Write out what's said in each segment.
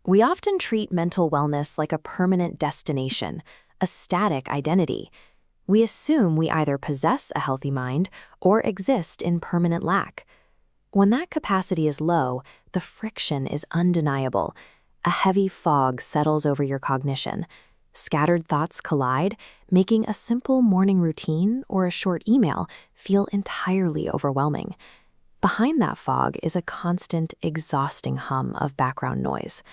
We often treat mental wellness like a permanent destination, a static identity. We assume we either possess a healthy mind or exist in permanent lack. When that capacity is low, the friction is undeniable. A heavy fog settles over your cognition. Scattered thoughts collide, making a simple morning routine or a short email feel entirely overwhelming. Behind that fog is a constant, exhausting hum of background noise.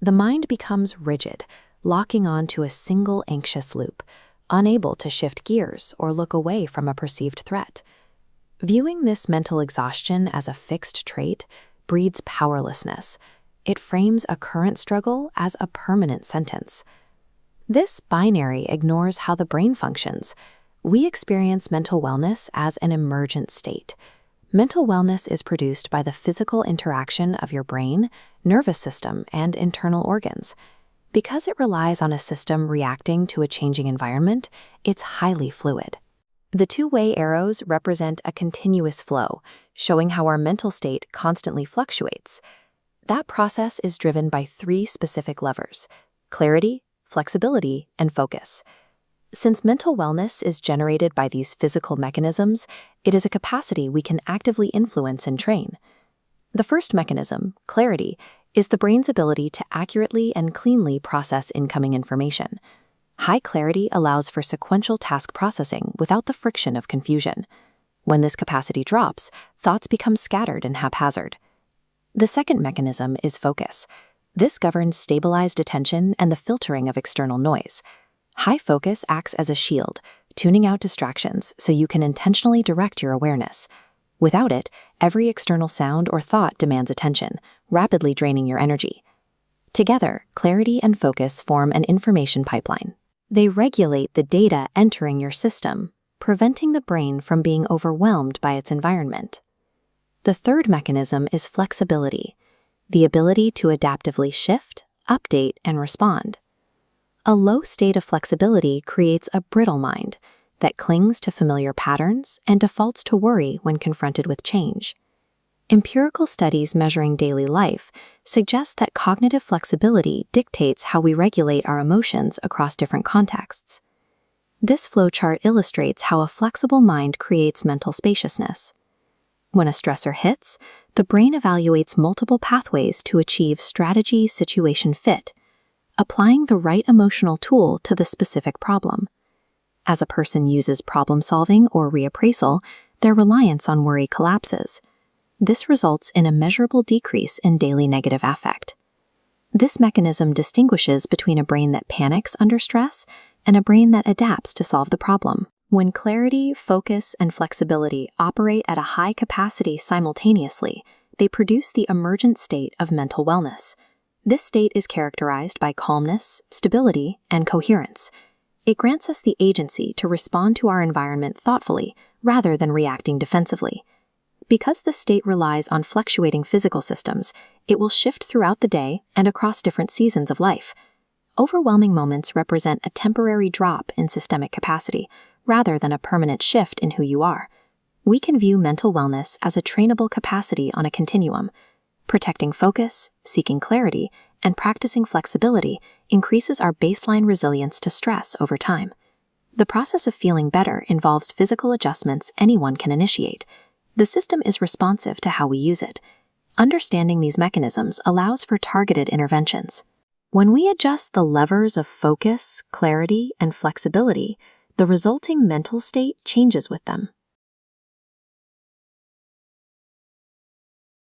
The mind becomes rigid, locking on to a single anxious loop, unable to shift gears or look away from a perceived threat. Viewing this mental exhaustion as a fixed trait breeds powerlessness. It frames a current struggle as a permanent sentence. This binary ignores how the brain functions. We experience mental wellness as an emergent state. Mental wellness is produced by the physical interaction of your brain, nervous system, and internal organs. Because it relies on a system reacting to a changing environment, it's highly fluid. The two-way arrows represent a continuous flow, showing how our mental state constantly fluctuates. That process is driven by three specific levers: clarity, flexibility, and focus. Since mental wellness is generated by these physical mechanisms, it is a capacity we can actively influence and train. The first mechanism, clarity, is the brain's ability to accurately and cleanly process incoming information. High clarity allows for sequential task processing without the friction of confusion. When this capacity drops, thoughts become scattered and haphazard. The second mechanism is focus. This governs stabilized attention and the filtering of external noise. High focus acts as a shield, tuning out distractions so you can intentionally direct your awareness. Without it, every external sound or thought demands attention, rapidly draining your energy. Together, clarity and focus form an information pipeline. They regulate the data entering your system, preventing the brain from being overwhelmed by its environment. The third mechanism is flexibility, the ability to adaptively shift, update, and respond. A low state of flexibility creates a brittle mind that clings to familiar patterns and defaults to worry when confronted with change. Empirical studies measuring daily life suggest that cognitive flexibility dictates how we regulate our emotions across different contexts. This flowchart illustrates how a flexible mind creates mental spaciousness. When a stressor hits, the brain evaluates multiple pathways to achieve strategy-situation fit, applying the right emotional tool to the specific problem. As a person uses problem-solving or reappraisal, their reliance on worry collapses. This results in a measurable decrease in daily negative affect. This mechanism distinguishes between a brain that panics under stress and a brain that adapts to solve the problem. When clarity, focus, and flexibility operate at a high capacity simultaneously, they produce the emergent state of mental wellness. This state is characterized by calmness, stability, and coherence. It grants us the agency to respond to our environment thoughtfully rather than reacting defensively. Because this state relies on fluctuating physical systems, it will shift throughout the day and across different seasons of life. Overwhelming moments represent a temporary drop in systemic capacity, rather than a permanent shift in who you are. We can view mental wellness as a trainable capacity on a continuum. Protecting focus, seeking clarity, and practicing flexibility increases our baseline resilience to stress over time. The process of feeling better involves physical adjustments anyone can initiate. The system is responsive to how we use it. Understanding these mechanisms allows for targeted interventions. When we adjust the levers of focus, clarity, and flexibility, the resulting mental state changes with them.